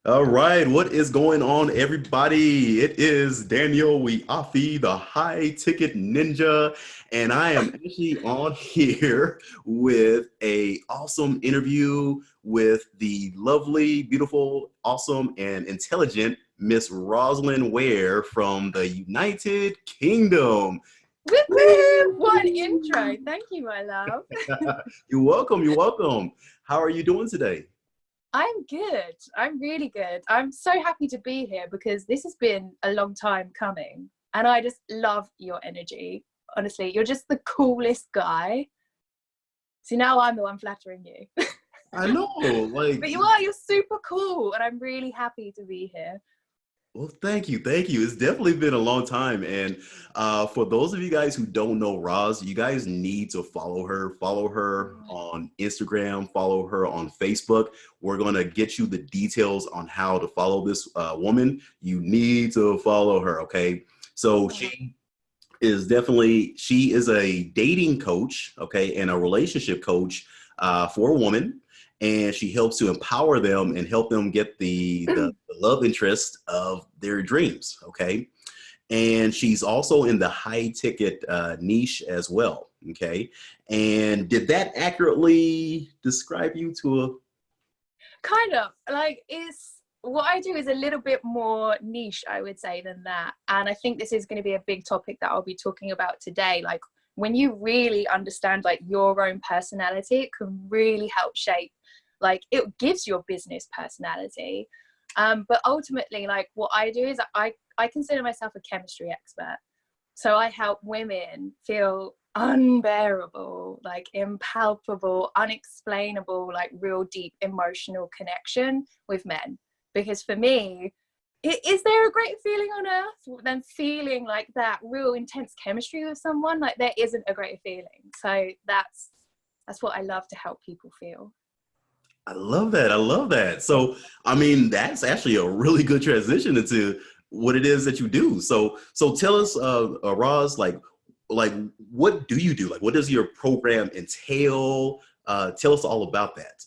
All right, what is going on, everybody? It is Daniel Weafi, the high ticket ninja, and I am actually on here with a awesome interview with the lovely, beautiful, awesome, and intelligent Miss Rosalind Ware from the United Kingdom. Whoop whoop! What an Woo! intro. Thank you, my love. You're welcome. You're welcome. How are you doing today? I'm good. I'm really good. I'm so happy to be here because this has been a long time coming. And I just love your energy. Honestly, you're just the coolest guy. See, now I'm the one flattering you. I know, like, But you're super cool. And I'm really happy to be here. well, thank you. Thank you. It's definitely been a long time. And for those of you guys who don't know Roz, you guys need to follow her. Follow her on Instagram, follow her on Facebook. We're going to get you the details on how to follow this woman. You need to follow her. Okay. So she is a dating coach, okay, and a relationship coach for a woman, and she helps to empower them and help them get the love interest of their dreams, okay. And she's also in the high ticket niche as well, okay. And did that accurately describe you to a? Kind of like is what I do is a little bit more niche, I would say, than that. And I think this is going to be a big topic that I'll be talking about today. Like when you really understand like your own personality, it can really help shape, like it gives your business personality. But ultimately, like what I do is I consider myself a chemistry expert. So I help women feel unbearable, like impalpable, unexplainable, like real deep emotional connection with men. Because for me, is there a great feeling on earth than feeling like that real intense chemistry with someone? Like there isn't a greater feeling. So that's what I love to help people feel. I love that. I love that. So, I mean, that's actually a really good transition into what it is that you do. So tell us, Roz, like what do you do? Like, what does your program entail? Tell us all about that.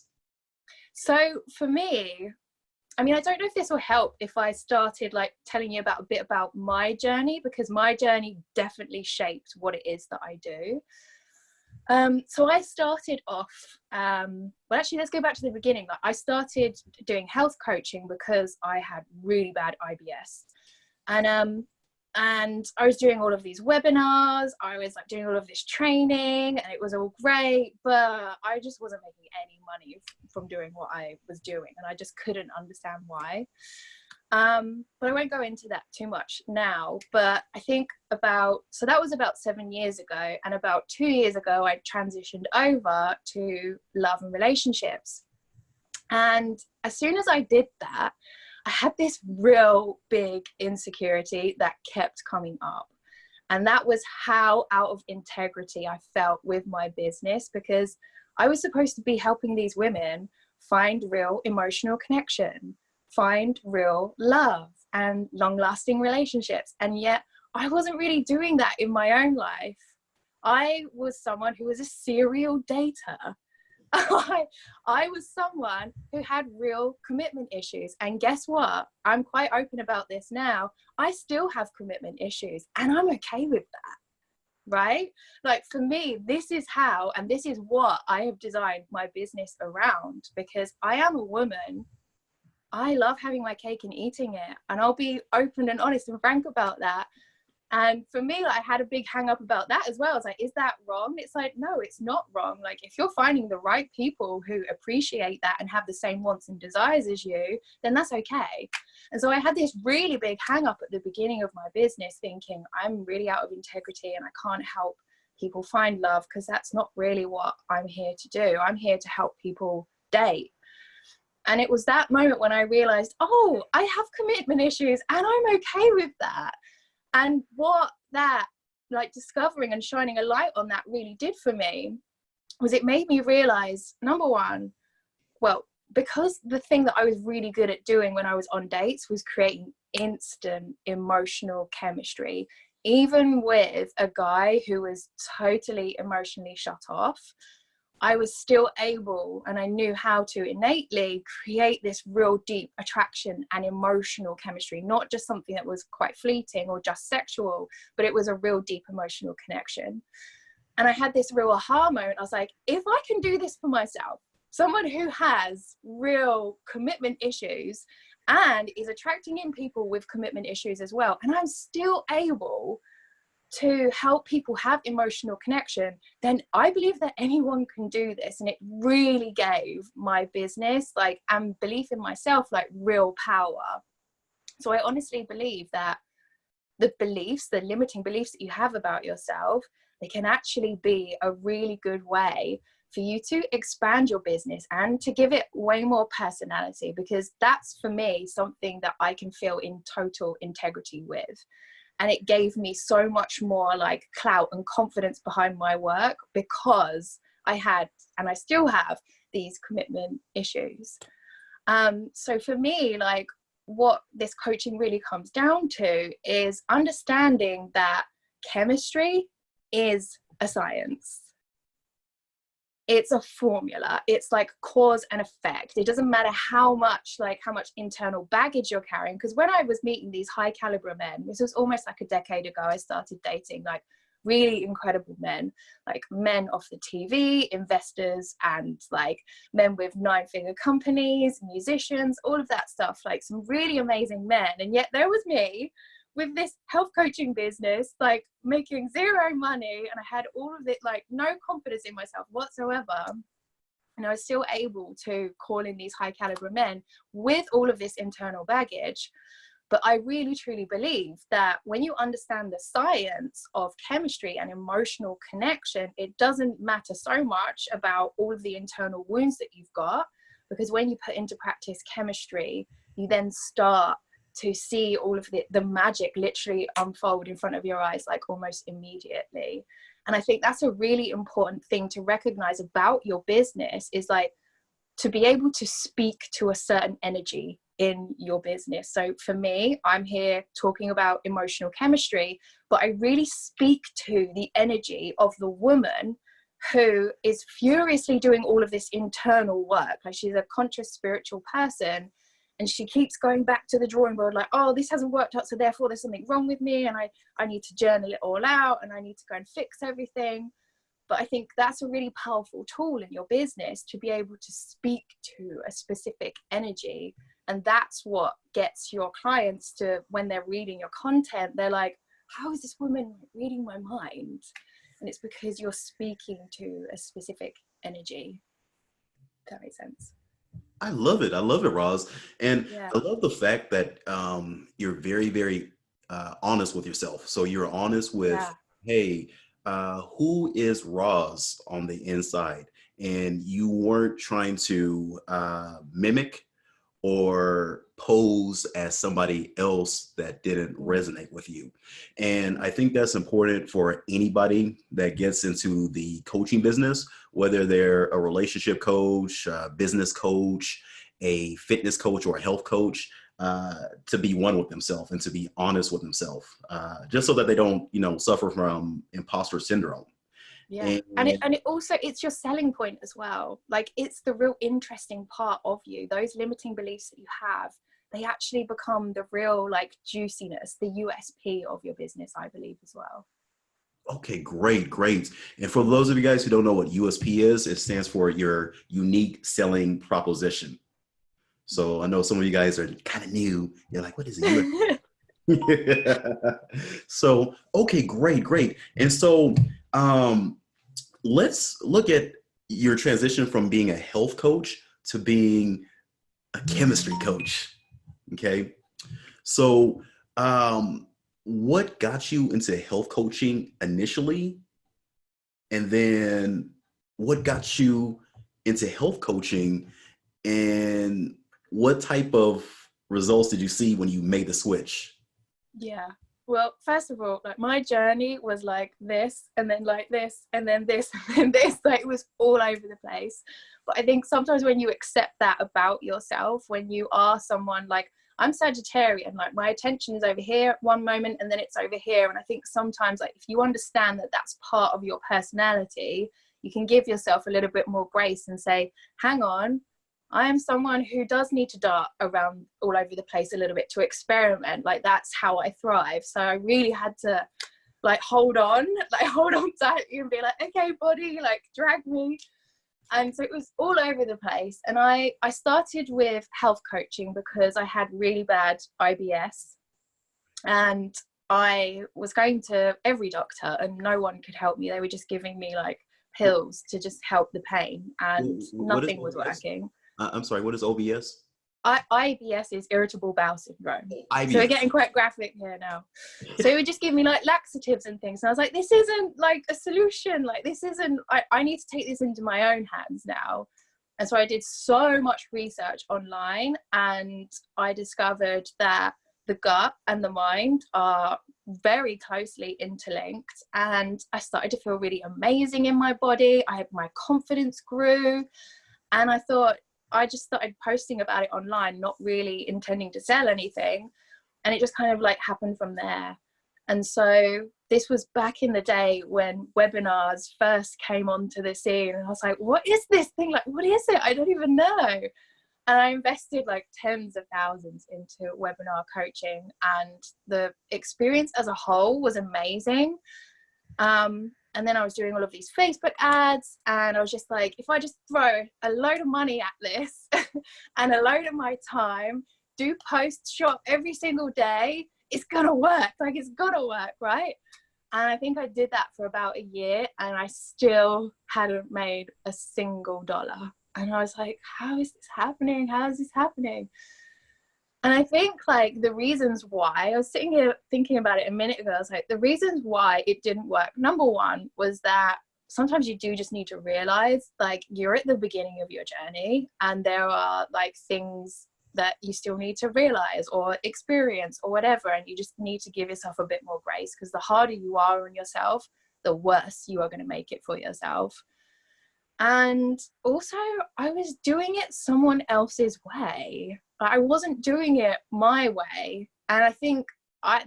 So for me, I mean, I don't know if this will help if I started like telling you about a bit about my journey, because my journey definitely shaped what it is that I do. So I started off, well, actually, let's go back to the beginning. Like, I started doing health coaching because I had really bad IBS. And I was doing all of these webinars, I was like doing all of this training, and it was all great, but I just wasn't making any money from doing what I was doing, and I just couldn't understand why. But I won't go into that too much now. But I think so that was about 7 years ago, and about 2 years ago, I transitioned over to love and relationships. And as soon as I did that, I had this real big insecurity that kept coming up. And that was how out of integrity I felt with my business, because I was supposed to be helping these women find real emotional connection, find real love and long lasting relationships. And yet I wasn't really doing that in my own life. I was someone who was a serial dater. I was someone who had real commitment issues. And guess what? I'm quite open about this now. I still have commitment issues, and I'm okay with that, right? Like for me, this is how, and this is what I have designed my business around, because I am a woman. I love having my cake and eating it. And I'll be open and honest and frank about that. And for me, like, I had a big hang up about that as well. It's like, is that wrong? It's like, no, it's not wrong. Like, if you're finding the right people who appreciate that and have the same wants and desires as you, then that's okay. And so I had this really big hang up at the beginning of my business, thinking I'm really out of integrity and I can't help people find love, because that's not really what I'm here to do. I'm here to help people date. And it was that moment when I realized, oh, I have commitment issues and I'm okay with that. And what that, like, discovering and shining a light on that really did for me was it made me realize, number one, well, because the thing that I was really good at doing when I was on dates was creating instant emotional chemistry, even with a guy who was totally emotionally shut off. I was still able, and I knew how to innately create this real deep attraction and emotional chemistry, not just something that was quite fleeting or just sexual, but it was a real deep emotional connection. And I had this real aha moment. I was like, if I can do this for myself, someone who has real commitment issues and is attracting in people with commitment issues as well, and I'm still able to help people have emotional connection, then I believe that anyone can do this. And it really gave my business, like, and belief in myself, like, real power. So I honestly believe that the beliefs, the limiting beliefs that you have about yourself, they can actually be a really good way for you to expand your business and to give it way more personality, because that's, for me, something that I can feel in total integrity with. And it gave me so much more like clout and confidence behind my work, because I had, and I still have, these commitment issues. So for me, like, what this coaching really comes down to is understanding that chemistry is a science. It's a formula. It's like cause and effect. It doesn't matter how much internal baggage you're carrying. Because when I was meeting these high caliber men, this was almost like a decade ago, I started dating like really incredible men, like men off the TV, investors, and like men with 9-figure companies, musicians, all of that stuff, like some really amazing men. And yet there was me with this health coaching business, like making zero money, and I had all of it, like no confidence in myself whatsoever. And I was still able to call in these high caliber men with all of this internal baggage. But I really truly believe that when you understand the science of chemistry and emotional connection, it doesn't matter so much about all of the internal wounds that you've got, because when you put into practice chemistry, you then start to see all of the magic literally unfold in front of your eyes, like almost immediately. And I think that's a really important thing to recognize about your business, is like to be able to speak to a certain energy in your business. So for me, I'm here talking about emotional chemistry, but I really speak to the energy of the woman who is furiously doing all of this internal work. Like, she's a conscious spiritual person, and she keeps going back to the drawing board, like, oh, this hasn't worked out, so therefore there's something wrong with me, and I need to journal it all out, and I need to go and fix everything. But I think that's a really powerful tool in your business, to be able to speak to a specific energy. And that's what gets your clients to, when they're reading your content, they're like, how is this woman reading my mind? And it's because you're speaking to a specific energy. If that makes sense. I love it. I love it, Roz. And Yeah. I love the fact that you're very, very honest with yourself. So you're honest with, Yeah. hey, who is Roz on the inside? And you weren't trying to mimic or pose as somebody else that didn't resonate with you. And I think that's important for anybody that gets into the coaching business, whether they're a relationship coach, a business coach, a fitness coach, or a health coach, to be one with themselves and to be honest with themselves, just so that they don't, suffer from imposter syndrome. Yeah. And And it also, it's your selling point as well. Like, it's the real interesting part of you. Those limiting beliefs that you have, they actually become the real, like, juiciness, the USP of your business, I believe, as well. okay, great, great. And for those of you guys who don't know what USP is, it stands for your unique selling proposition. So I know some of you guys are kind of new. You're like, what is a USP? So, okay, great, great. And so let's look at your transition from being a health coach to being a chemistry coach. Okay. So, what got you into health coaching initially? And then what got you into health coaching, and what type of results did you see when you made the switch? Yeah. Well, first of all, like, my journey was like this, and then like this, and then this, and then this. Like, it was all over the place. But I think sometimes when you accept that about yourself, when you are someone like, I'm Sagittarian, like, my attention is over here at one moment, and then it's over here. And I think sometimes, like, if you understand that that's part of your personality, you can give yourself a little bit more grace and say, hang on, I am someone who does need to dart around all over the place a little bit to experiment. Like, that's how I thrive. So I really had to like hold on tightly and be like, okay, body, like drag me. And so it was all over the place. And I started with health coaching because I had really bad IBS, and I was going to every doctor and no one could help me. They were just giving me like pills to just help the pain, and nothing was working. I'm sorry, what is OBS? IBS is irritable bowel syndrome. IBS. So we're getting quite graphic here now. So it would just give me like laxatives and things. And I was like, this isn't like a solution. Like, this isn't, I need to take this into my own hands now. And so I did so much research online, and I discovered that the gut and the mind are very closely interlinked. And I started to feel really amazing in my body. My confidence grew. And I thought, I just started posting about it online, not really intending to sell anything. And it just kind of like happened from there. And so this was back in the day when webinars first came onto the scene. And I was like, what is this thing? Like, what is it? I don't even know. And I invested like tens of thousands into webinar coaching. And the experience as a whole was amazing. And then I was doing all of these Facebook ads, and I was just like, if I just throw a load of money at this and a load of my time, do post shop every single day, it's gonna work. Like, it's gonna work, right? And I think I did that for about a year, and I still hadn't made a single dollar. And I was like, how is this happening? How is this happening? And I think like the reasons why, I was sitting here thinking about it a minute ago, I was like, the reasons why it didn't work, number one, was that sometimes you do just need to realize like you're at the beginning of your journey, and there are like things that you still need to realize or experience or whatever, and you just need to give yourself a bit more grace, because the harder you are on yourself, the worse you are going to make it for yourself. And also, I was doing it someone else's way. I wasn't doing it my way. And I think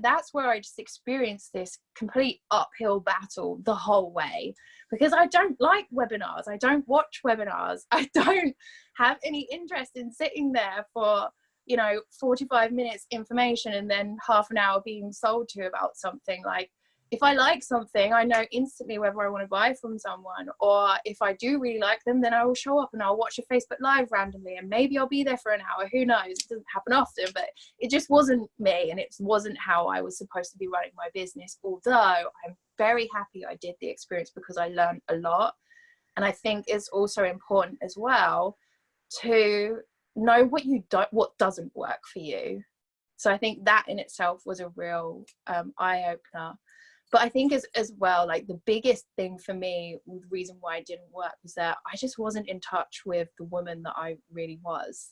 that's where I just experienced this complete uphill battle the whole way, because I don't like webinars. I don't watch webinars. I don't have any interest in sitting there for, 45 minutes information and then half an hour being sold to about something. Like, if I like something, I know instantly whether I want to buy from someone, or if I do really like them, then I will show up and I'll watch a Facebook Live randomly, and maybe I'll be there for an hour. Who knows? It doesn't happen often, but it just wasn't me, and it wasn't how I was supposed to be running my business. Although I'm very happy I did the experience, because I learned a lot. And I think it's also important as well to know what doesn't work for you. So I think that in itself was a real eye-opener. But I think as well, like the biggest thing for me, the reason why it didn't work, was that I just wasn't in touch with the woman that I really was.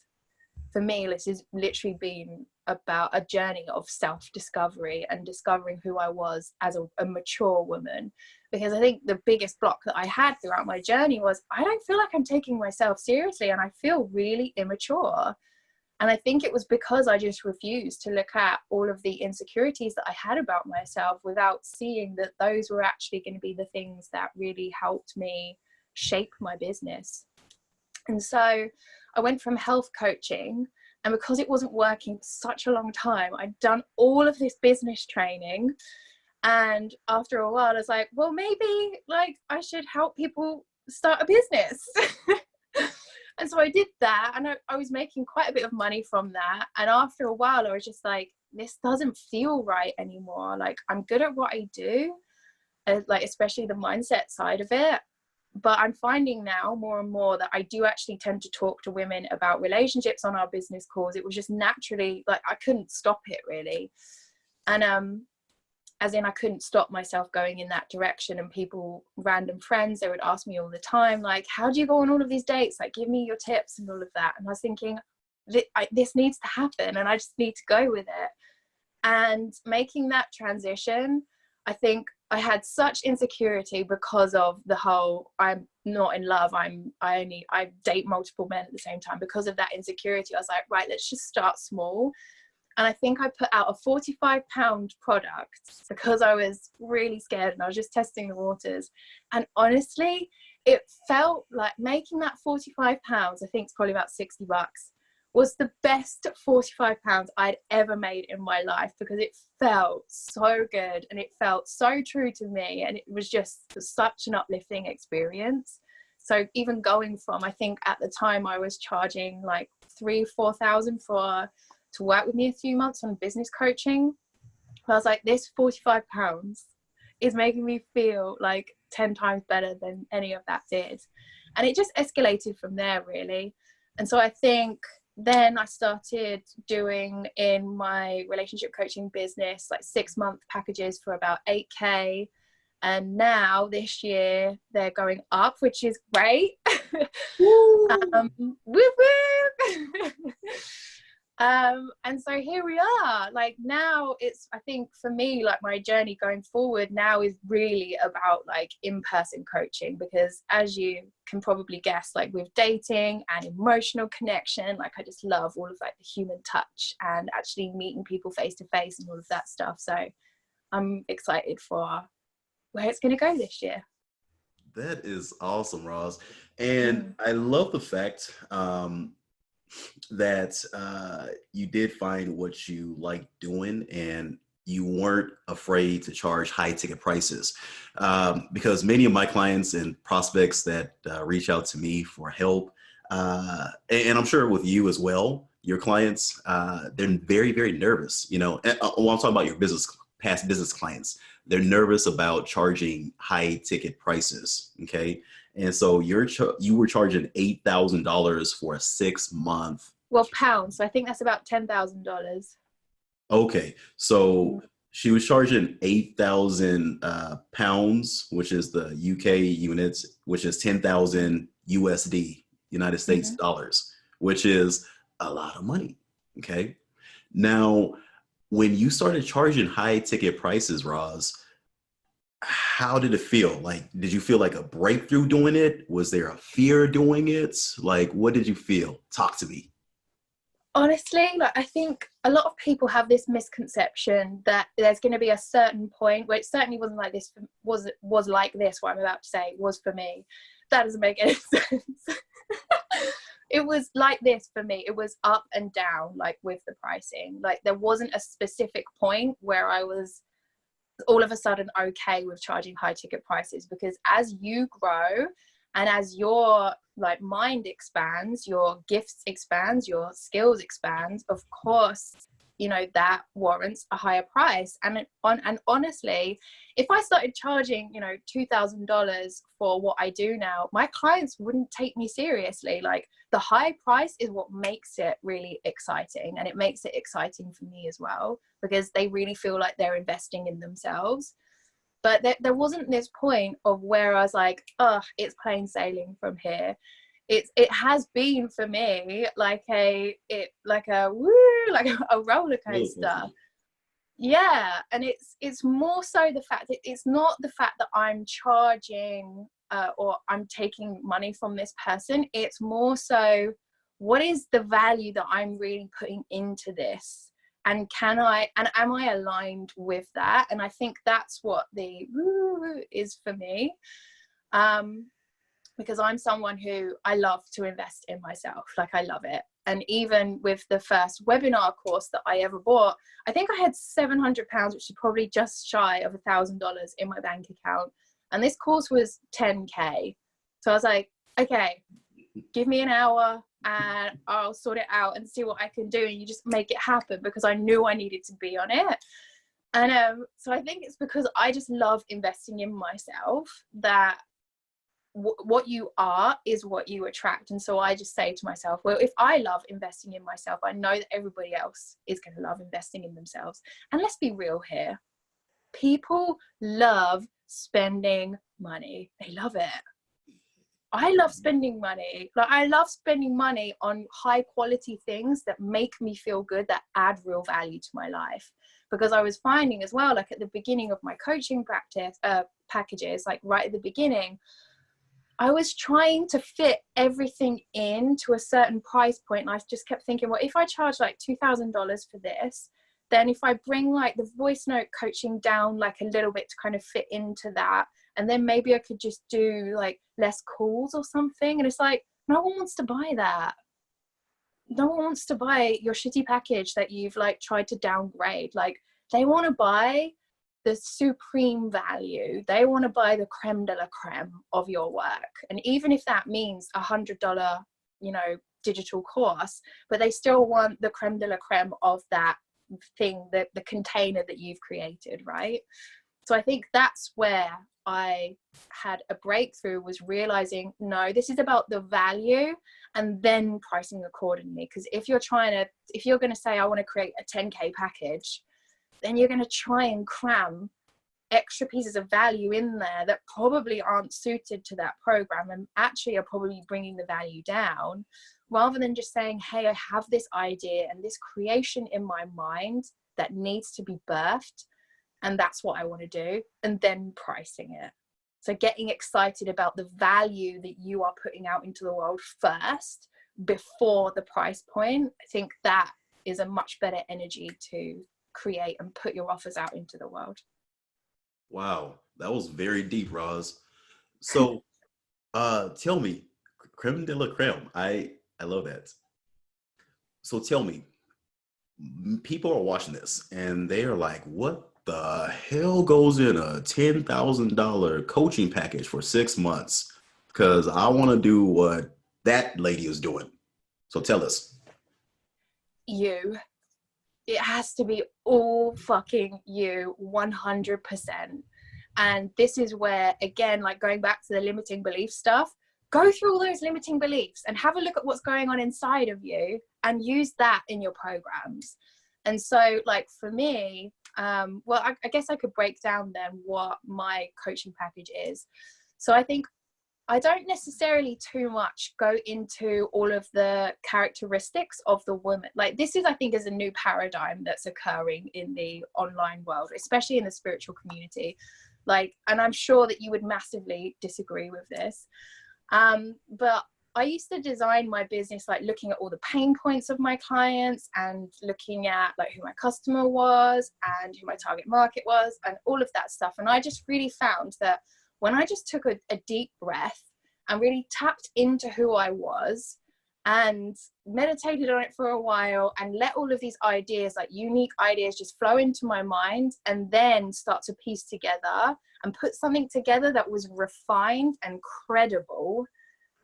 For me, this has literally been about a journey of self-discovery and discovering who I was as a mature woman. Because I think the biggest block that I had throughout my journey was, I don't feel like I'm taking myself seriously, and I feel really immature. And I think it was because I just refused to look at all of the insecurities that I had about myself, without seeing that those were actually going to be the things that really helped me shape my business. And so I went from health coaching, and because it wasn't working for such a long time, I'd done all of this business training. And after a while, I was like, well, maybe like I should help people start a business. And so I did that, and I was making quite a bit of money from that. And after a while, I was just like, this doesn't feel right anymore. Like, I'm good at what I do, like especially the mindset side of it. But I'm finding now more and more that I do actually tend to talk to women about relationships on our business calls. It was just naturally, like, I couldn't stop it really. And as in, I couldn't stop myself going in that direction. And people, random friends, they would ask me all the time, like, how do you go on all of these dates? Like, give me your tips and all of that. And I was thinking, this needs to happen, and I just need to go with it. And making that transition, I think I had such insecurity because of the whole, I'm not in love, I date multiple men at the same time. Because of that insecurity, I was like, right, let's just start small. And I think I put out a £45 product because I was really scared, and I was just testing the waters. And honestly, it felt like making that £45, I think it's probably about $60, was the best £45 I'd ever made in my life, because it felt so good and it felt so true to me, and it was just such an uplifting experience. So even going from, I think at the time I was charging like 3,000-4,000 to work with me a few months on business coaching. I was like, this £45 is making me feel like 10 times better than any of that did. And it just escalated from there, really. And so I think then I started doing in my relationship coaching business like 6-month packages for about 8K. And now this year they're going up, which is great. Woo! Woo woo. And so here we are. Like now it's, I think for me, like my journey going forward now is really about like in-person coaching, because as you can probably guess, like with dating and emotional connection, like I just love all of like the human touch and actually meeting people face to face and all of that stuff. So I'm excited for where it's going to go this year. That is awesome, Roz. And I love the fact that you did find what you like doing, and you weren't afraid to charge high ticket prices. Because many of my clients and prospects that reach out to me for help, and I'm sure with you as well, your clients, they're very, very nervous. You know, well, I'm talking about your past business clients. They're nervous about charging high ticket prices. Okay. And so you were charging $8,000 for a 6-month. Well, pounds. So I think that's about $10,000. Okay. So she was charging 8,000 pounds, which is the UK units, which is 10,000 USD, United States dollars, which is a lot of money. Okay. Now, when you started charging high ticket prices, Roz, how did it feel? Like, did you feel like a breakthrough doing it? Was there a fear doing it? Like, what did you feel? Talk to me. Honestly, like I think a lot of people have this misconception that there's going to be a certain point where it certainly wasn't like this, was like this, what I'm about to say was for me. That doesn't make any sense. It was like this for me. It was up and down, like with the pricing. Like there wasn't a specific point where I was all of a sudden okay with charging high ticket prices, because as you grow and as your like mind expands, your gifts expands, your skills expands, of course, you know, that warrants a higher price. And honestly, if I started charging, you know, $2,000 for what I do now, my clients wouldn't take me seriously. Like the high price is what makes it really exciting, and it makes it exciting for me as well, because they really feel like they're investing in themselves. But there wasn't this point of where I was like, oh, it's plain sailing from here. It has been for me like a roller coaster. Yeah, and it's more so the fact that it's not the fact that I'm charging or I'm taking money from this person. It's more so, what is the value that I'm really putting into this? And am I aligned with that? And I think that's what the woo is for me. Because I'm someone who, I love to invest in myself. Like I love it. And even with the first webinar course that I ever bought, I think I had £700, which is probably just shy of $1,000 in my bank account. And this course was 10K. So I was like, okay, give me an hour and I'll sort it out and see what I can do. And you just make it happen, because I knew I needed to be on it. And so I think it's because I just love investing in myself that what you are is what you attract. And so I just say to myself, well, if I love investing in myself, I know that everybody else is going to love investing in themselves. And let's be real here. People love spending money. They love it. I love spending money. Like I love spending money on high quality things that make me feel good, that add real value to my life. Because I was finding as well, like at the beginning of my coaching practice packages, like right at the beginning, I was trying to fit everything into a certain price point. And I just kept thinking, well, if I charge like $2,000 for this, then if I bring like the voice note coaching down like a little bit to kind of fit into that, and then maybe I could just do like less calls or something. And it's like, no one wants to buy that. No one wants to buy your shitty package that you've like tried to downgrade. Like, they want to buy the supreme value. They want to buy the creme de la creme of your work. And even if that means $100, you know, digital course, but they still want the creme de la creme of that thing, that the container that you've created, right? So I think that's where I had a breakthrough, was realizing, no, this is about the value and then pricing accordingly. Because if you're going to say, I want to create a 10K package, then you're going to try and cram extra pieces of value in there that probably aren't suited to that program and actually are probably bringing the value down, rather than just saying, hey, I have this idea and this creation in my mind that needs to be birthed, and that's what I want to do, and then pricing it. So getting excited about the value that you are putting out into the world first before the price point, I think that is a much better energy to create and put your offers out into the world. Wow, that was very deep, Roz. So tell me, creme de la creme. I love that. So tell me, people are watching this and they are like, what the hell goes in a $10,000 coaching package for 6 months? Because I want to do what that lady is doing. So tell us. It has to be all fucking you, 100%. And this is where, again, like going back to the limiting belief stuff, go through all those limiting beliefs and have a look at what's going on inside of you and use that in your programs. And so like for me, well, I guess I could break down then what my coaching package is. So I think I don't necessarily too much go into all of the characteristics of the woman. Like this is, I think, is a new paradigm that's occurring in the online world, especially in the spiritual community. Like, and I'm sure that you would massively disagree with this. But I used to design my business like looking at all the pain points of my clients and looking at like who my customer was and who my target market was and all of that stuff. And I just really found that when I just took a deep breath and really tapped into who I was and meditated on it for a while and let all of these ideas, like unique ideas, just flow into my mind and then start to piece together and put something together that was refined and credible,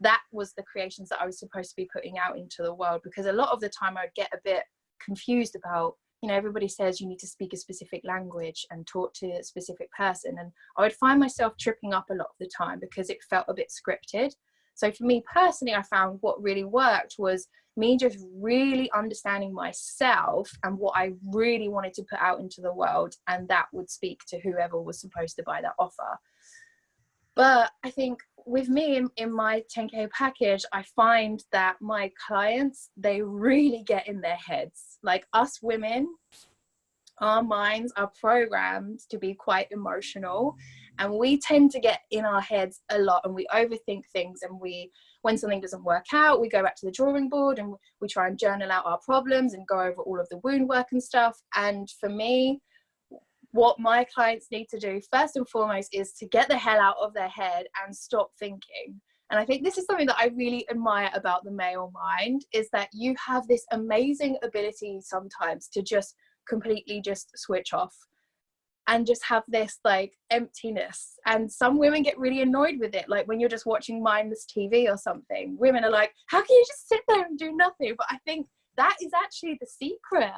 that was the creations that I was supposed to be putting out into the world. Because a lot of the time I'd get a bit confused about, you know, everybody says you need to speak a specific language and talk to a specific person. And I would find myself tripping up a lot of the time because it felt a bit scripted. So for me personally, I found what really worked was me just really understanding myself and what I really wanted to put out into the world. And that would speak to whoever was supposed to buy that offer. But I think with me in my 10K package, I find that my clients, they really get in their heads. Like us women, our minds are programmed to be quite emotional, and we tend to get in our heads a lot and we overthink things. And when something doesn't work out, we go back to the drawing board and we try and journal out our problems and go over all of the wound work and stuff. And for me, what my clients need to do first and foremost is to get the hell out of their head and stop thinking. And I think this is something that I really admire about the male mind, is that you have this amazing ability sometimes to just completely just switch off and just have this like emptiness. And some women get really annoyed with it, like when you're just watching mindless TV or something, women are like, how can you just sit there and do nothing? But I think that is actually the secret.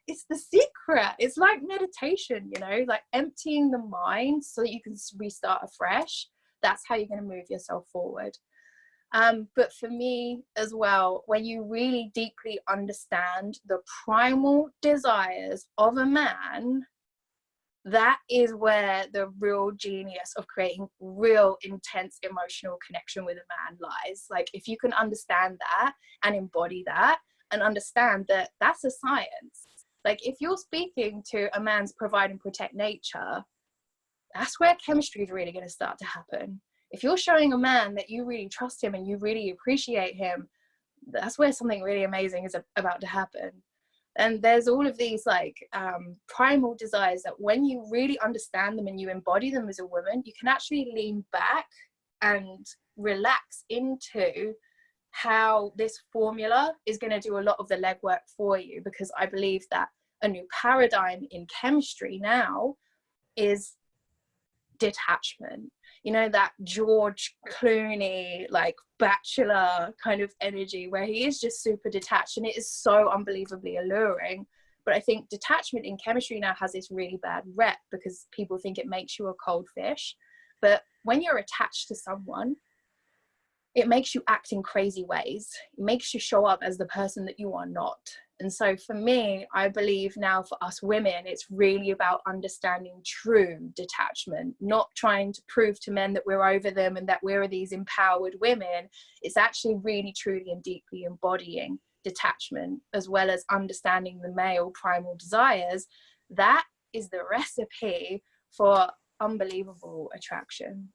It's the secret. It's like meditation, you know, like emptying the mind so that you can restart afresh. That's how you're going to move yourself forward. But for me as well, when you really deeply understand the primal desires of a man, that is where the real genius of creating real intense emotional connection with a man lies. Like if you can understand that and embody that and understand that that's a science. Like if you're speaking to a man's provide and protect nature, that's where chemistry is really going to start to happen. If you're showing a man that you really trust him and you really appreciate him, that's where something really amazing is about to happen. And there's all of these like primal desires that when you really understand them and you embody them as a woman, you can actually lean back and relax into how this formula is going to do a lot of the legwork for you. Because I believe that a new paradigm in chemistry now is detachment. You know, that George Clooney, like bachelor kind of energy where he is just super detached, and it is so unbelievably alluring. But I think detachment in chemistry now has this really bad rep because people think it makes you a cold fish. But when you're attached to someone, it makes you act in crazy ways. It makes you show up as the person that you are not. And so for me, I believe now for us women, it's really about understanding true detachment, not trying to prove to men that we're over them and that we're these empowered women. It's actually really, truly and deeply embodying detachment, as well as understanding the male primal desires. That is the recipe for unbelievable attraction.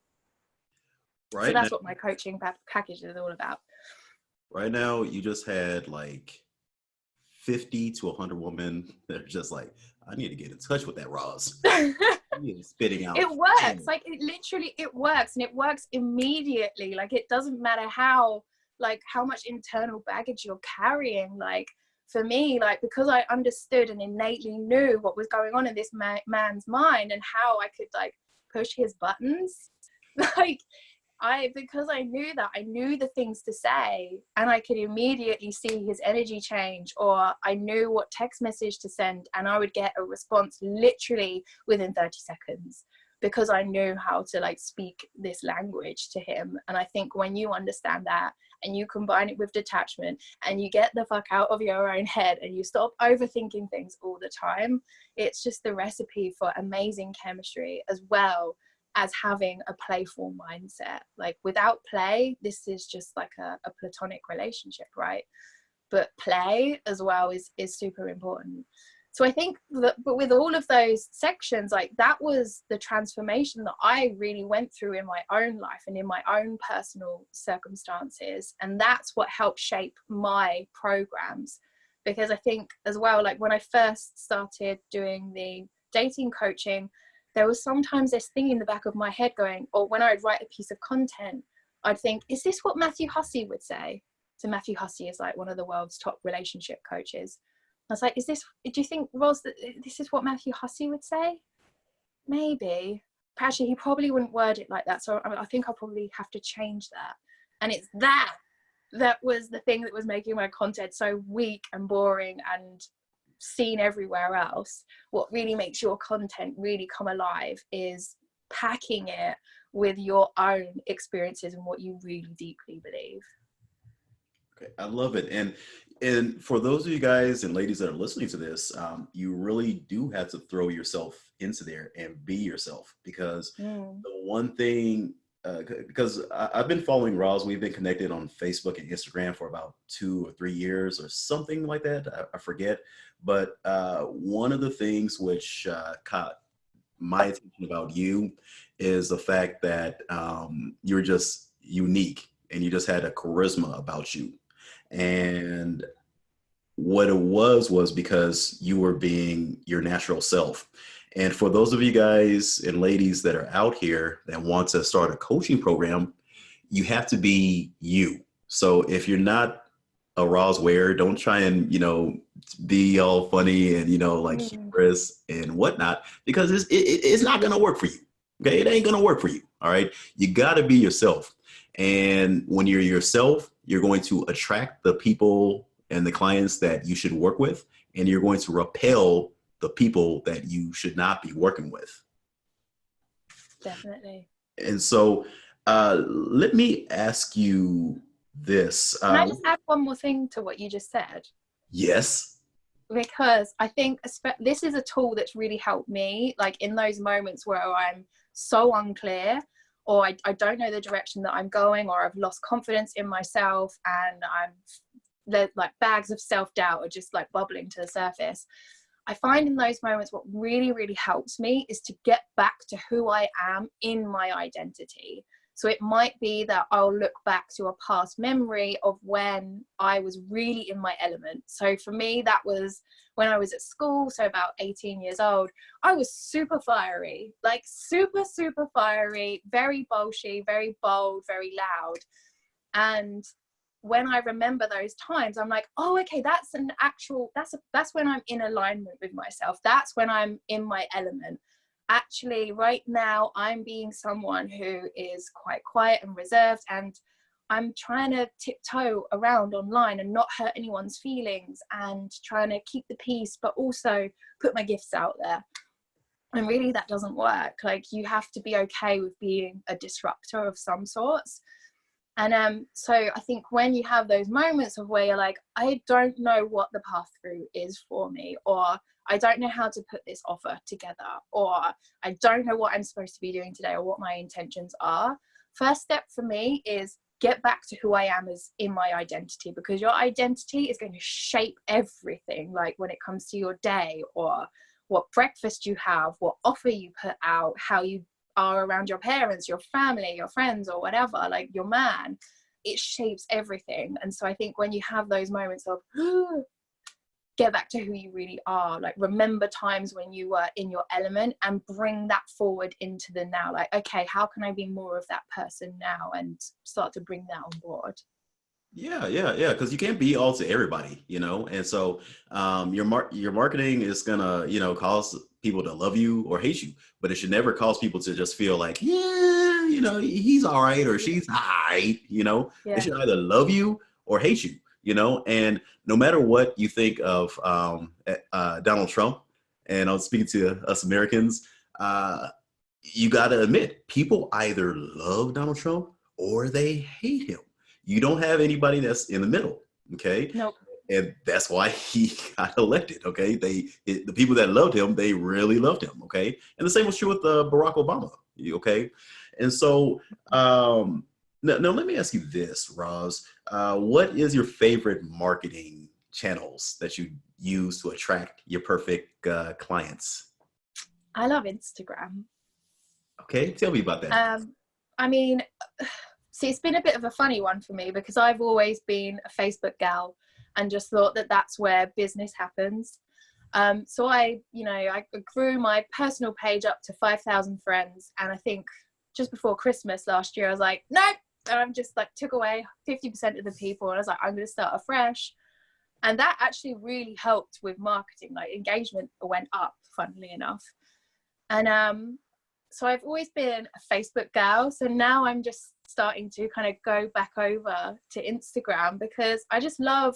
Right So now, that's what my coaching package is all about. right now, you just had like 50 to 100 women that are just like, I need to get in touch with that Roz. Spitting out. It works. Like it literally, it works, and it works immediately. Like it doesn't matter how much internal baggage you're carrying. Like for me, like because I understood and innately knew what was going on in this man's mind and how I could like push his buttons, like because I knew that, I knew the things to say, and I could immediately see his energy change, or I knew what text message to send and I would get a response literally within 30 seconds because I knew how to like speak this language to him. And I think when you understand that and you combine it with detachment and you get the fuck out of your own head and you stop overthinking things all the time, it's just the recipe for amazing chemistry, as well as having a playful mindset. Like without play, this is just like a platonic relationship, right? But play as well is super important. So I think that, but with all of those sections, like that was the transformation that I really went through in my own life and in my own personal circumstances. And that's what helped shape my programs. Because I think as well, like when I first started doing the dating coaching, there was sometimes this thing in the back of my head going, or when I'd write a piece of content, I'd think, is this what Matthew Hussey would say? So Matthew Hussey is like one of the world's top relationship coaches. I was like, do you think, Roz, that this is what Matthew Hussey would say? Maybe. But actually, he probably wouldn't word it like that. So I think I'll probably have to change that. And it's that was the thing that was making my content so weak and boring and seen everywhere else. What really makes your content really come alive is packing it with your own experiences and what you really deeply believe. Okay, I love it. And for those of you guys and ladies that are listening to this, you really do have to throw yourself into there and be yourself, because the one thing, because I've been following Roz, we've been connected on Facebook and Instagram for about 2 or 3 years or something like that. I forget. But one of the things which caught my attention about you is the fact that you're just unique and you just had a charisma about you. And what it was because you were being your natural self. And for those of you guys and ladies that are out here that want to start a coaching program, you have to be you. So if you're not a Roz Ware, don't try and, be all funny and, like humorous and whatnot, because it's not going to work for you. Okay. It ain't going to work for you. All right. You got to be yourself. And when you're yourself, you're going to attract the people and the clients that you should work with, and you're going to repel the people that you should not be working with. Definitely. And so let me ask you this. Can I just add one more thing to what you just said? Yes. Because I think this is a tool that's really helped me, like in those moments where I'm so unclear, or I don't know the direction that I'm going, or I've lost confidence in myself, and like bags of self-doubt are just like bubbling to the surface. I find in those moments what really, really helps me is to get back to who I am in my identity. So it might be that I'll look back to a past memory of when I was really in my element. So for me, that was when I was at school, so about 18 years old. I was super fiery, like super, super fiery, very bolshy, very bold, very loud. And when I remember those times, I'm like, oh, okay, that's when I'm in alignment with myself. That's when I'm in my element. Actually, right now, I'm being someone who is quite quiet and reserved, and I'm trying to tiptoe around online and not hurt anyone's feelings and trying to keep the peace, but also put my gifts out there. And really, that doesn't work. Like, you have to be okay with being a disruptor of some sorts. And so I think when you have those moments of where you're like, I don't know what the path through is for me, or I don't know how to put this offer together, or I don't know what I'm supposed to be doing today or what my intentions are. First step for me is get back to who I am as in my identity, because your identity is going to shape everything, like when it comes to your day, or what breakfast you have, what offer you put out, how you are around your parents, your family, your friends, or whatever, like your man. It shapes everything. And so I think when you have those moments of get back to who you really are, like remember times when you were in your element and bring that forward into the now. Like, okay, how can I be more of that person now, and start to bring that on board. Yeah, yeah, yeah. Because you can't be all to everybody, you know. And so, your marketing is gonna, cause people to love you or hate you, but it should never cause people to just feel like, yeah, he's all right or she's all right. They Yeah. should either love you or hate you. And no matter what you think of Donald Trump, and I'm speaking to us Americans, you got to admit, people either love Donald Trump or they hate him. You don't have anybody that's in the middle, okay? Nope. And that's why he got elected, okay? The people that loved him, they really loved him, okay? And the same was true with Barack Obama, okay? And so, now let me ask you this, Roz. What is your favorite marketing channels that you use to attract your perfect clients? I love Instagram. Okay, tell me about that. I mean, see, it's been a bit of a funny one for me, because I've always been a Facebook gal and just thought that that's where business happens. So I grew my personal page up to 5,000 friends. And I think just before Christmas last year, I was like, nope. And I'm just like took away 50% of the people. And I was like, I'm going to start afresh. And that actually really helped with marketing. Like, engagement went up, funnily enough. And so I've always been a Facebook gal. So now I'm just starting to kind of go back over to Instagram, because I just love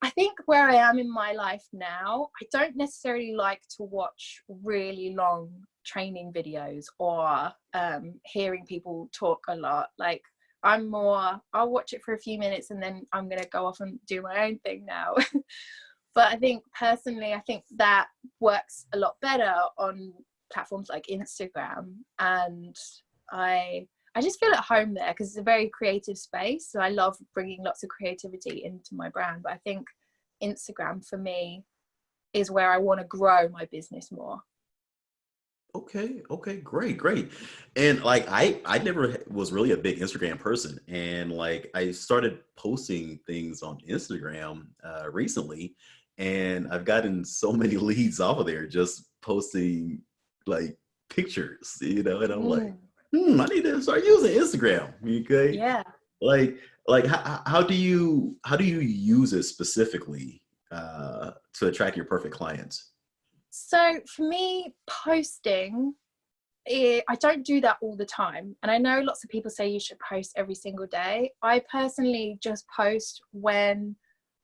I think where I am in my life now, I don't necessarily like to watch really long training videos or hearing people talk a lot. Like, I'll watch it for a few minutes and then I'm going to go off and do my own thing now. But I think personally, I think that works a lot better on platforms like Instagram. And I just feel at home there, because it's a very creative space. So I love bringing lots of creativity into my brand. But I think Instagram for me is where I want to grow my business more. Okay, great. And like I never was really a big Instagram person, and like I started posting things on Instagram recently, and I've gotten so many leads off of there just posting like pictures, and I'm like, Mm, I need to start using Instagram. Okay, yeah. like how do you use it specifically to attract your perfect clients? So for me, posting, I don't do that all the time. And I know lots of people say you should post every single day. I personally just post when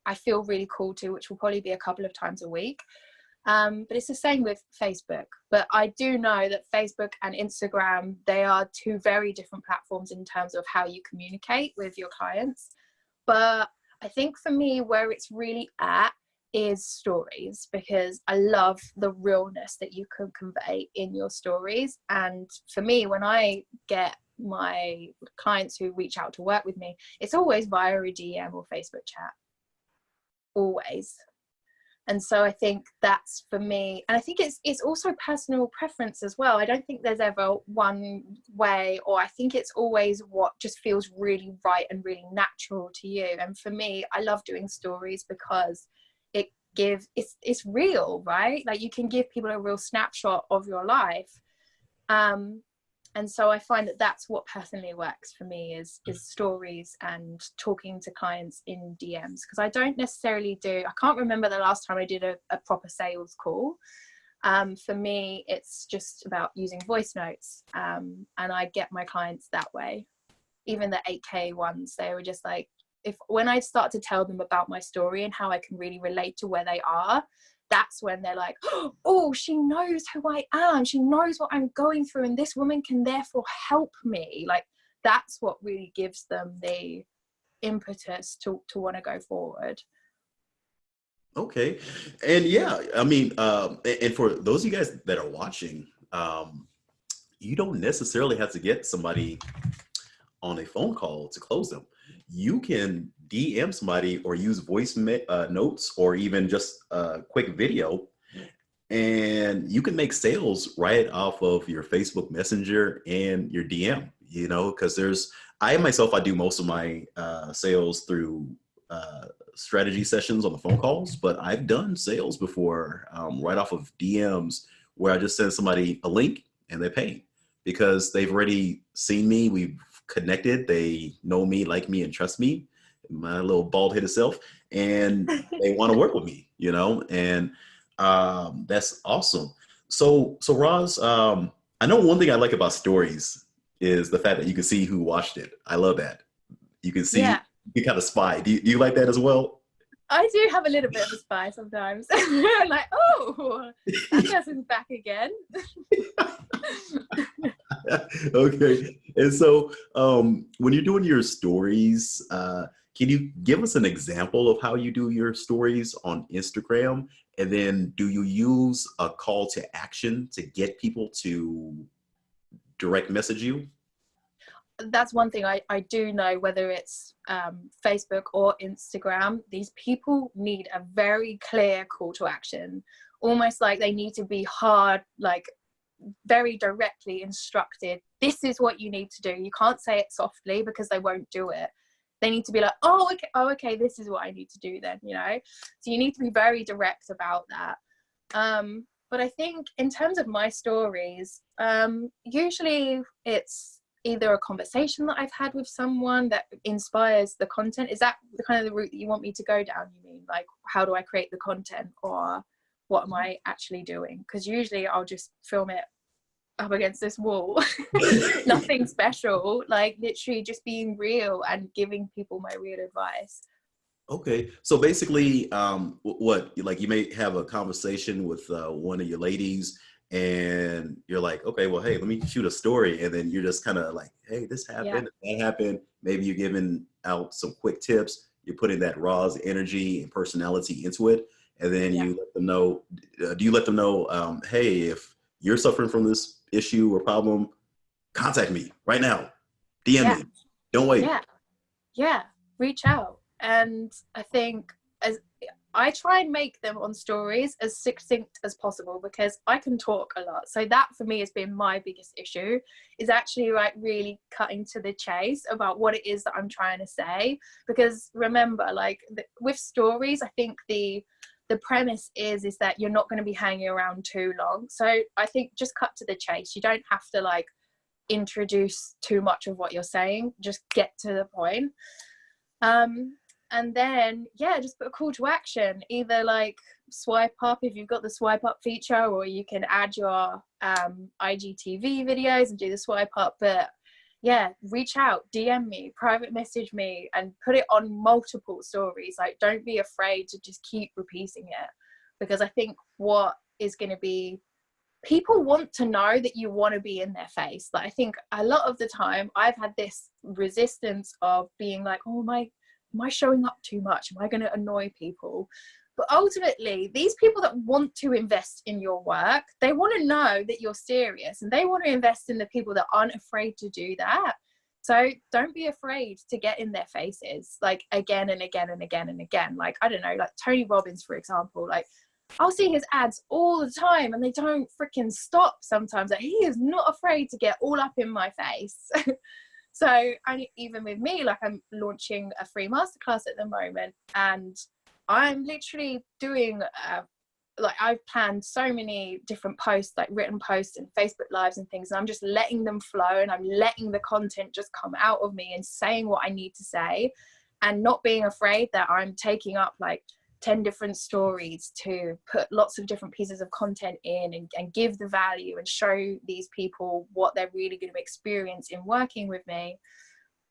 I feel really called to, which will probably be a couple of times a week. But it's the same with Facebook. But I do know that Facebook and Instagram, they are two very different platforms in terms of how you communicate with your clients. But I think for me, where it's really at is stories, because I love the realness that you can convey in your stories. And for me, when I get my clients who reach out to work with me, it's always via a DM or Facebook chat, always. And so I think that's for me, and I think it's also personal preference as well. I don't think there's ever one way, or I think it's always what just feels really right and really natural to you. And for me, I love doing stories because it gives, it's real, right? Like you can give people a real snapshot of your life. And so I find that that's what personally works for me is stories and talking to clients in DMs, because I don't necessarily I can't remember the last time I did a proper sales call. For me, it's just about using voice notes, and I get my clients that way. Even the 8K ones, they were just like, when I start to tell them about my story and how I can really relate to where they are, that's when they're like, oh, she knows who I am. She knows what I'm going through, and this woman can therefore help me. Like, that's what really gives them the impetus to want to go forward. Okay. And yeah, I mean, and for those of you guys that are watching, you don't necessarily have to get somebody on a phone call to close them. You can DM somebody or use voice notes, or even just a quick video, and you can make sales right off of your Facebook Messenger and your DM, you know, because I do most of my sales through strategy sessions on the phone calls, but I've done sales before right off of DMs, where I just send somebody a link and they pay because they've already seen me. We've connected. They know me, like me, and trust me, my little bald-headed self, and they want to work with me, you know, and that's awesome. So Roz, I know one thing I like about stories is the fact that you can see who watched it. I love that. You can see, Yeah. you can kind of spy. Do you like that as well? I do have a little bit of a spy sometimes. I'm like, oh, that person's back again. Okay. And so when you're doing your stories, can you give us an example of how you do your stories on Instagram? And then do you use a call to action to get people to direct message you? That's one thing I do know, whether it's Facebook or Instagram, these people need a very clear call to action, almost like they need to be hard, like very directly instructed. This is what you need to do. You can't say it softly because they won't do it. They need to be like, oh, okay, this is what I need to do then, you know? So you need to be very direct about that. But I think in terms of my stories, usually it's either a conversation that I've had with someone that inspires the content. Is that the kind of the route that you want me to go down? You mean like, how do I create the content, or what am I actually doing? Because usually I'll just film it up against this wall. Nothing special, like literally just being real and giving people my real advice. Okay, so basically, what, like, you may have a conversation with one of your ladies, and you're like, okay, well, hey, let me shoot a story, and then you're just kind of like, hey, this happened, that happened. Maybe you're giving out some quick tips. You're putting that raw energy and personality into it, and then you let them know. Do you let them know, hey, if you're suffering from this issue or problem, contact me right now. DM me. Don't wait. Yeah, reach out. And I think as I try and make them on stories as succinct as possible, because I can talk a lot. So that for me has been my biggest issue, is actually like really cutting to the chase about what it is that I'm trying to say. Because remember, like with stories, I think the premise is that you're not going to be hanging around too long. So I think just cut to the chase. You don't have to like introduce too much of what you're saying. Just get to the point. And then just put a call to action, either like swipe up if you've got the swipe up feature, or you can add your IGTV videos and do the swipe up. But reach out, DM me, private message me, and put it on multiple stories. Like, don't be afraid to just keep repeating it, because I think what is going to be, people want to know that you want to be in their face. Like, I think a lot of the time I've had this resistance of being like, oh my, am I showing up too much? Am I going to annoy people? But ultimately, these people that want to invest in your work, they want to know that you're serious, and they want to invest in the people that aren't afraid to do that. So don't be afraid to get in their faces, like again and again and again and again. Like, I don't know, like Tony Robbins, for example, like I'll see his ads all the time and they don't freaking stop sometimes. Like, he is not afraid to get all up in my face. So even with me, like I'm launching a free masterclass at the moment, and I'm literally doing like I've planned so many different posts, like written posts and Facebook lives and things, and I'm just letting them flow, and I'm letting the content just come out of me and saying what I need to say, and not being afraid that I'm taking up like 10 different stories to put lots of different pieces of content in and give the value and show these people what they're really going to experience in working with me.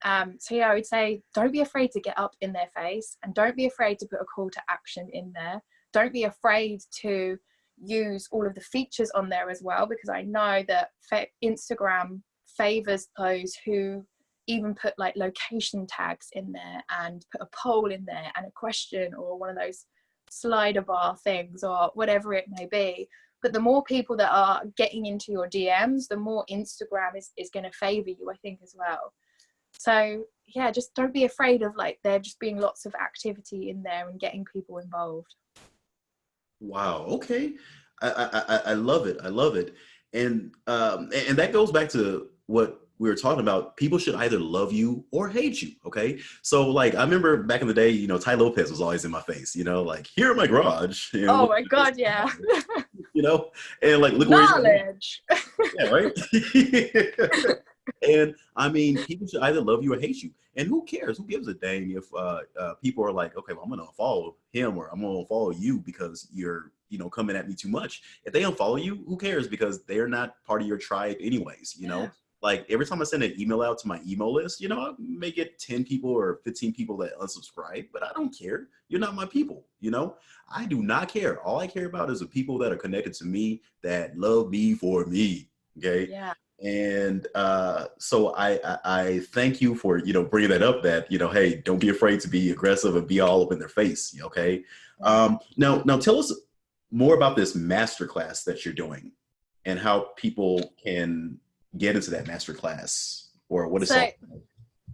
So yeah, I would say don't be afraid to get up in their face, and don't be afraid to put a call to action in there. Don't be afraid to use all of the features on there as well, because I know that Instagram favors those who even put like location tags in there and put a poll in there and a question or one of those slider bar things or whatever it may be. But the more people that are getting into your DMs, the more Instagram is going to favor you, I think, as well. So yeah, just don't be afraid of like there just being lots of activity in there and getting people involved. Wow. Okay. I love it. I love it. And that goes back to what we were talking about. People should either love you or hate you. Okay. So like, I remember back in the day, Ty Lopez was always in my face, like here in my garage. Oh my God. Yeah. And like, look knowledge. Where he's yeah, right. And I mean, people should either love you or hate you. And who cares? Who gives a dang if people are like, okay, well, I'm going to unfollow him or I'm going to unfollow you because you're, coming at me too much. If they unfollow you, who cares? Because they're not part of your tribe anyways, Yeah. Like every time I send an email out to my email list, I may get 10 people or 15 people that unsubscribe, but I don't care. You're not my people, I do not care. All I care about is the people that are connected to me that love me for me. Okay. Yeah. And so I thank you for, bringing that up that, hey, don't be afraid to be aggressive and be all up in their face. Okay. Now tell us more about this masterclass that you're doing and how people can get into that masterclass or what is it.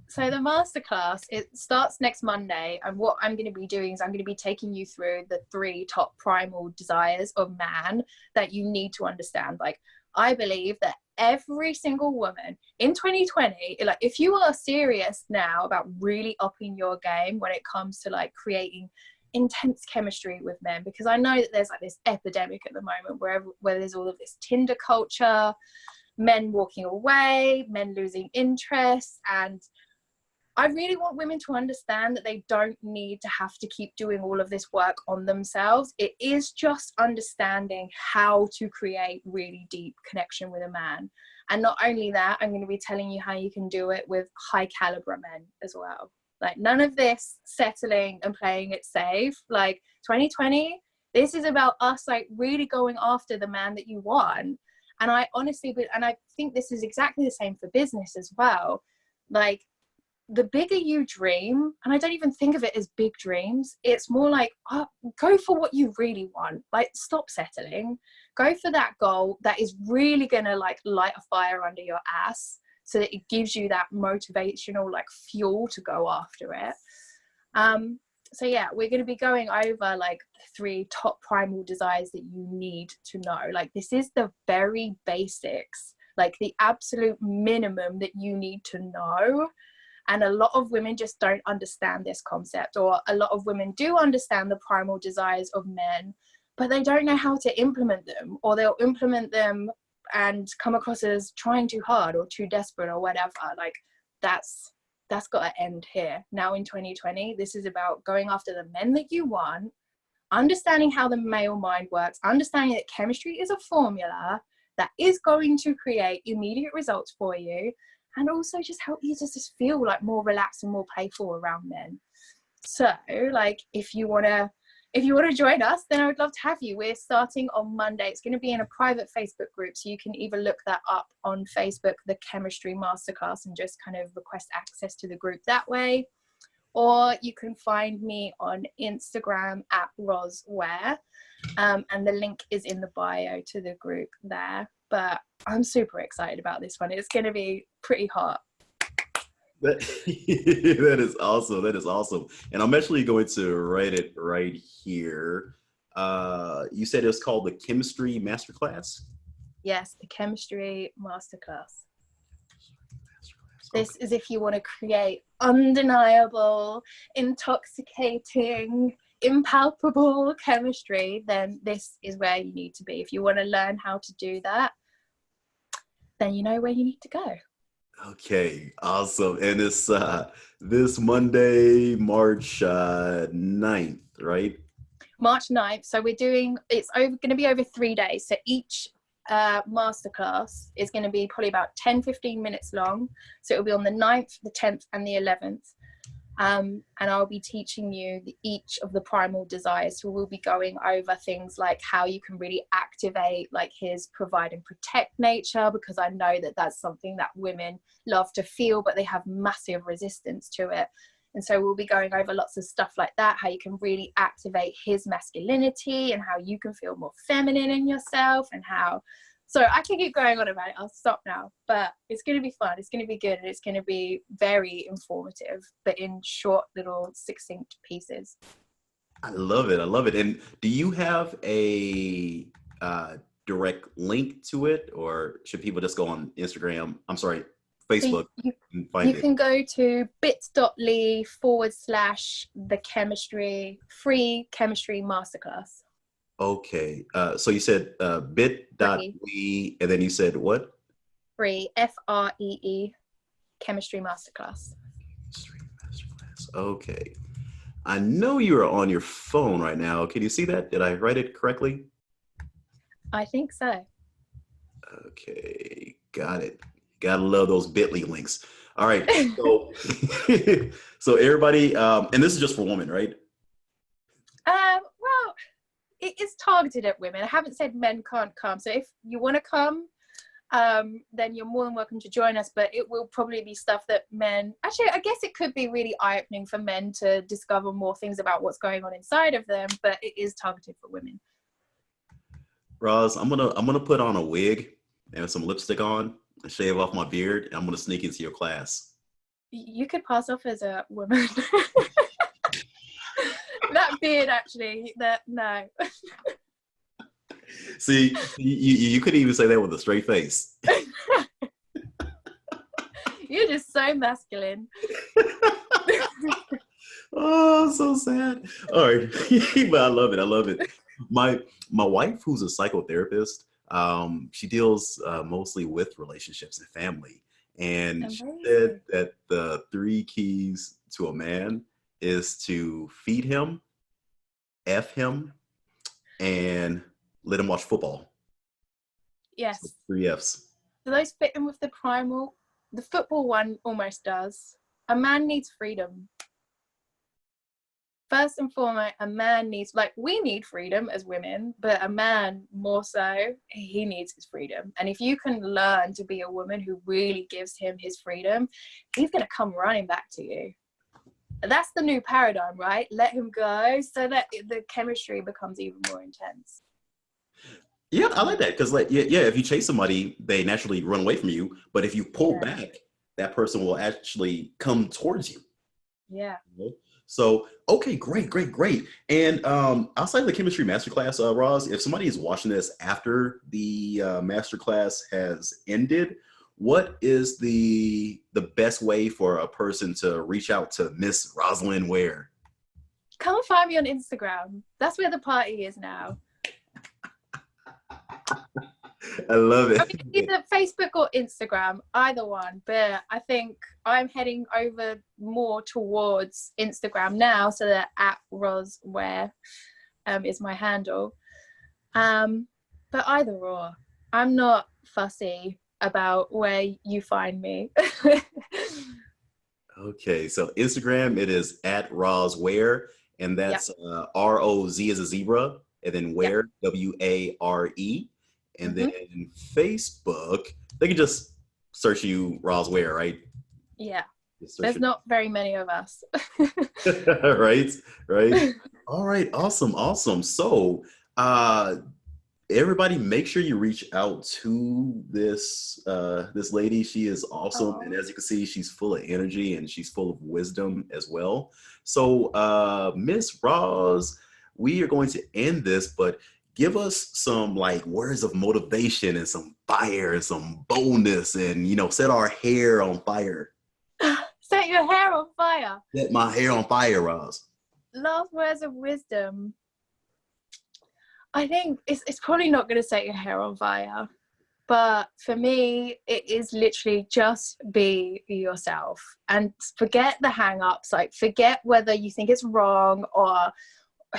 So the masterclass, it starts next Monday, and what I'm going to be doing is I'm going to be taking you through the 3 top primal desires of man that you need to understand. Like, I believe that every single woman in 2020, like if you are serious now about really upping your game when it comes to like creating intense chemistry with men, because I know that there's like this epidemic at the moment where there's all of this Tinder culture, men walking away, men losing interest, and I really want women to understand that they don't need to have to keep doing all of this work on themselves. It is just understanding how to create really deep connection with a man. And not only that, I'm going to be telling you how you can do it with high caliber men as well. Like, none of this settling and playing it safe. Like 2020, this is about us like really going after the man that you want. And I honestly, and I think this is exactly the same for business as well. Like, the bigger you dream, and I don't even think of it as big dreams, it's more like, go for what you really want. Like, stop settling, go for that goal that is really gonna like light a fire under your ass, so that it gives you that motivational like fuel to go after it. So yeah, we're going to be going over like the 3 top primal desires that you need to know. Like, this is the very basics, like the absolute minimum that you need to know. And a lot of women just don't understand this concept, or a lot of women do understand the primal desires of men, but they don't know how to implement them, or they'll implement them and come across as trying too hard or too desperate or whatever. Like, that's got to end here. Now in 2020, this is about going after the men that you want, understanding how the male mind works, understanding that chemistry is a formula that is going to create immediate results for you, and also just help you to just feel like more relaxed and more playful around men. So like, if you want to join us, then I would love to have you. We're starting on Monday. It's going to be in a private Facebook group, so you can either look that up on Facebook, the Chemistry Masterclass, and just kind of request access to the group that way. Or you can find me on Instagram at Roz Ware, and the link is in the bio to the group there. But I'm super excited about this one. It's going to be pretty hot. That, that is awesome. That is awesome. And I'm actually going to write it right here. You said it was called the Chemistry Masterclass? Yes, the chemistry masterclass. Okay. This is if you want to create undeniable, intoxicating, impalpable chemistry, then this is where you need to be. If you want to learn how to do that, then you know where you need to go. Okay, awesome. And it's this Monday, March 9th, right? March 9th. So we're doing, it's going to be over 3 days. So each masterclass is going to be probably about 10-15 minutes long. So it'll be on the 9th, the 10th, and the 11th. And I'll be teaching you each of the primal desires. So we'll be going over things like how you can really activate like his provide and protect nature, because I know that that's something that women love to feel, but they have massive resistance to it. And so we'll be going over lots of stuff like that, how you can really activate his masculinity and how you can feel more feminine in yourself, and how, so I can keep going on about it. I'll stop now, but it's going to be fun. It's going to be good. And it's going to be very informative, but in short, little succinct pieces. I love it. I love it. And do you have a direct link to it, or should people just go on Instagram? I'm sorry, Facebook, So and find you it? can go to bit.ly/the chemistry free chemistry masterclass. Okay. So you said bit.ly, and then you said what? Free, FREE chemistry masterclass. Stream Masterclass. Okay. I know you are on your phone right now. Can you see that? Did I write it correctly? I think so. Okay. Got it. Gotta love those bit.ly links. All right. So, so everybody, and this is just for women, right? Well, it is targeted at women. I haven't said men can't come. So if you want to come, then you're more than welcome to join us. But it will probably be stuff that men, actually, I guess it could be really eye-opening for men to discover more things about what's going on inside of them, but it is targeted for women. Roz, I'm gonna put on a wig and some lipstick on and shave off my beard, and I'm gonna sneak into your class. You could pass off as a woman. That beard, actually, that no. See, you couldn't even say that with a straight face. You're just so masculine. Oh, so sad. All right, but I love it. I love it. My wife, who's a psychotherapist, she deals mostly with relationships and family, and she said Amazing. that the 3 keys to a man is to feed him, f him, and let him watch football. So Yes. 3 Fs. Do those fit in with the primal? The football one almost does. A man needs freedom. First and foremost, a man needs, like, we need freedom as women, but a man more so, he needs his freedom. And if you can learn to be a woman who really gives him his freedom, he's going to come running back to you. That's the new paradigm, right? Let him go so that the chemistry becomes even more intense. Yeah, I like that because, like, yeah, if you chase somebody, they naturally run away from you. But if you pull back, that person will actually come towards you. Yeah. So, okay, great, great, great. And outside of the chemistry masterclass, Roz, if somebody is watching this after the masterclass has ended, what is the best way for a person to reach out to Miss Rosalind Ware? Come and find me on Instagram. That's where the party is now. I love it. I mean, either Facebook or Instagram, either one. But I think I'm heading over more towards Instagram now, so that at Roz Ware is my handle. But either or, I'm not fussy about where you find me. Okay, so Instagram, it is at Roz Ware, and that's Roz as a zebra, and then Ware, Ware. And then Facebook, they can just search you Roz Ware, right? Yeah. There's not very many of us. Right, right. All right, awesome, awesome. So, everybody, make sure you reach out to this lady. She is awesome, and Oh, as you can see, she's full of energy and she's full of wisdom as well. So, Miss Roz, we are going to end this, but give us some like words of motivation and some fire and some boldness, and set our hair on fire. set your hair on fire. Set my hair on fire, Roz. Last words of wisdom. I think it's probably not going to set your hair on fire, but for me, it is literally just be yourself and forget the hang-ups. Like, forget whether you think it's wrong or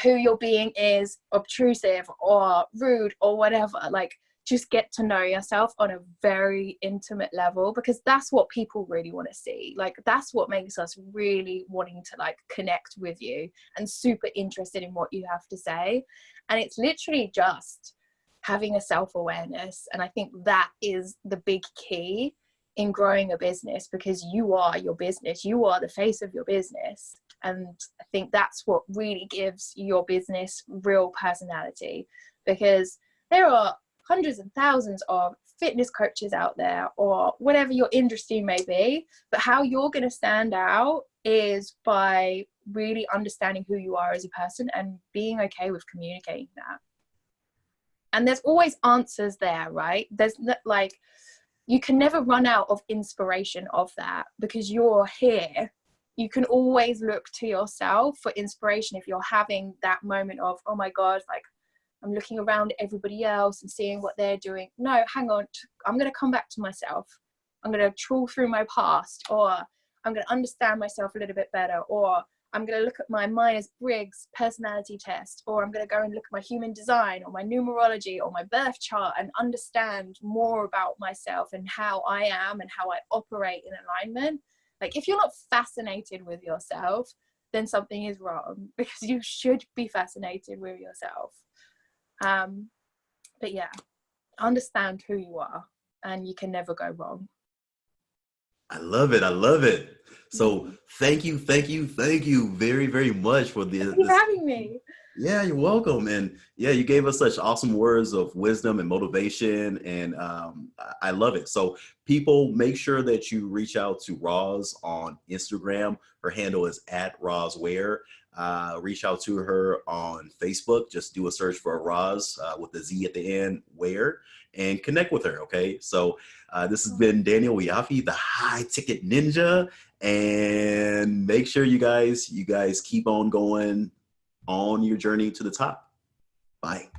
who your being is obtrusive or rude or whatever. Like, just get to know yourself on a very intimate level, because that's what people really want to see. Like, that's what makes us really wanting to like connect with you and super interested in what you have to say. And it's literally just having a self-awareness. And I think that is the big key in growing a business, because you are your business, you are the face of your business. And I think that's what really gives your business real personality, because there are hundreds and thousands of fitness coaches out there, or whatever your industry may be, but how you're going to stand out is by really understanding who you are as a person and being okay with communicating that. And there's always answers there, right? There's like, you can never run out of inspiration of that, because you're here. You can always look to yourself for inspiration if you're having that moment of, oh my God, like I'm looking around at everybody else and seeing what they're doing. No, hang on. I'm going to come back to myself. I'm going to trawl through my past, or I'm going to understand myself a little bit better, or I'm going to look at my Myers-Briggs personality test, or I'm going to go and look at my human design or my numerology or my birth chart and understand more about myself and how I am and how I operate in alignment. Like, if you're not fascinated with yourself, then something is wrong, because you should be fascinated with yourself. But yeah, understand who you are and you can never go wrong. I love it. I love it. So thank you very, very much for Thank you for this. having me. Yeah, you're welcome. And yeah, you gave us such awesome words of wisdom and motivation. And I love it. So people, make sure that you reach out to Roz on Instagram. Her handle is at Roz Ware. Reach out to her on Facebook. Just do a search for Roz with a Z at the end, Ware, and connect with her. Okay. So this has been Daniel Wiafi, the High Ticket Ninja. And make sure you guys keep on going on your journey to the top. Bye.